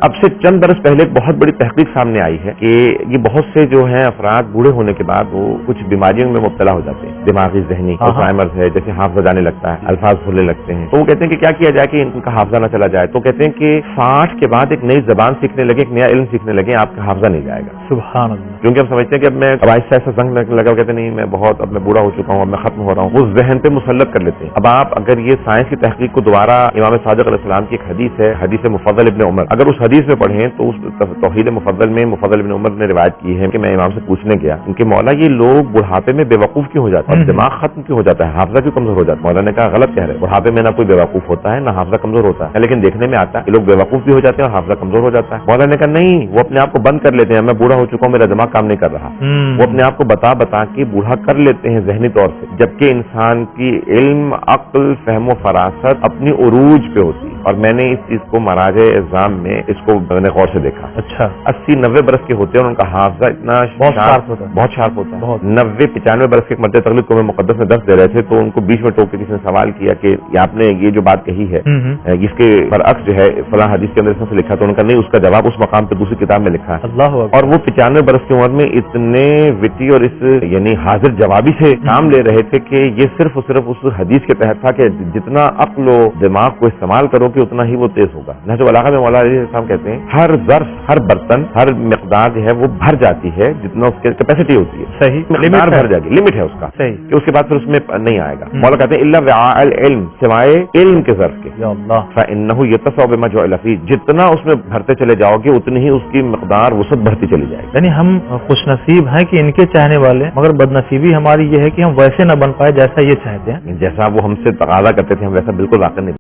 اب سے چند برس پہلے ایک بہت بڑی تحقیق سامنے آئی ہے کہ یہ بہت سے جو ہیں افراد بوڑھے ہونے کے بعد وہ کچھ بیماریوں میں مبتلا ہو جاتے ہیں، دماغی ذہنی الزائمر ہے، جیسے حافظہ جانے لگتا ہے، الفاظ بھولنے لگتے ہیں، تو وہ کہتے ہیں کہ کیا کیا جائے کہ ان کا حافظہ نہ چلا جائے، تو کہتے ہیں کہ 60 کے بعد ایک نئی زبان سیکھنے لگے، ایک نیا علم سیکھنے لگے، آپ کا حافظہ نہیں جائے گا۔ سبحان اللہ۔ کیونکہ ہم سمجھتے ہیں کہ اب میں آہستہ آہستہ زنگ لگا، کہتے نہیں میں بہت اب میں بوڑھا ہو چکا ہوں، اب میں ختم ہو رہا ہوں، وہ ذہن پہ مسلط کر لیتے ہیں۔ اب آپ اگر یہ سائنس کی تحقیق کو دوبارہ امام صادق علیہ السلام کی ایک حدیث ہے، حدیث مفضل ابن عمر، اگر اس حدیث میں پڑھیں تو اس توحید مفضل میں مفضل ابن عمر نے روایت کی ہے کہ میں امام سے پوچھنے گیا کہ مولا یہ لوگ بڑھاپے میں بے وقوف کیوں ہو جاتے ہیں، دماغ ختم کیوں ہو جاتا ہے، حافظہ کیوں کمزور ہو جاتا ہے؟ مولا نے کہا غلط کہہ رہے، بڑھاپے میں نہ کوئی بے وقوف ہوتا ہے نہ حافظہ کمزور ہوتا ہے، لیکن دیکھنے میں آتا ہے کہ لوگ بے وقوف بھی ہو جاتے ہیں اور حافظہ کمزور ہو جاتا ہے۔ مولا نے کہا نہیں، وہ اپنے آپ کو بند کر لیتے ہیں، میں بوڑھا ہو چکا ہوں، میرا دماغ کام نہیں کر رہا، وہ اپنے آپ کو بتا کے بوڑھا کر لیتے ہیں ذہنی طور سے، جبکہ انسان کی علم، عقل، فہم و فراست اپنی عروج پہ ہوتی ہے۔ اور میں نے اس چیز کو مراج اعظام میں اس کو میں نے غور سے دیکھا، اچھا 80-90 برس کے ہوتے ہیں اور ان کا حافظہ اتنا بہت شارپ ہوتا ہے، 90-95 برس کے مرتے تقلید کو میں مقدس میں درس دے رہے تھے تو ان کو بیچ میں ٹوک کے کسی نے سوال کیا کہ آپ نے یہ جو بات کہی ہے اس کے برعکس جو ہے فلاں حدیث کے اندر اس میں لکھا، تو ان کا نہیں، اس کا جواب اس مقام پہ دوسری کتاب میں لکھا ہے۔ اللہ اکبر۔ اور وہ 95 برس کی عمر میں اتنے وٹی اور اس یعنی حاضر جوابی سے کام لے رہے تھے کہ یہ صرف اور صرف اس حدیث کے تحت تھا کہ جتنا عقل و دماغ کو استعمال کرو کہ اتنا ہی وہ تیز ہوگا۔ نہج البلاغہ میں مولانا علی صاحب کہتے ہیں ہر ظرف، ہر برتن، ہر مقدار جو ہے وہ بھر جاتی ہے جتنا اس کی کیپیسٹی ہوتی ہے، صحیح مقدار بھر جائے گی، لمٹ ہے اس کا، صحیح، کہ اس کے بعد پھر اس میں نہیں آئے گا۔ مولانا کہتے ہیں الا وعاء العلم، سوائے علم کے ظرف کے، یا اللہ، فانه يتسع بما جعل فيه، جتنا اس میں بھرتے چلے جاؤ گے اتنی ہی اس کی مقدار وسعت بڑھتی چلی جائے گی۔ یعنی ہم خوش نصیب ہیں کہ ان کے چاہنے والے، مگر بد نصیبی ہماری یہ ہے کہ ہم ویسے نہ بن پائے جیسا یہ چاہتے ہیں، جیسا وہ ہم سے تقاضا کرتے تھے ہم ویسا بالکل واقع نہیں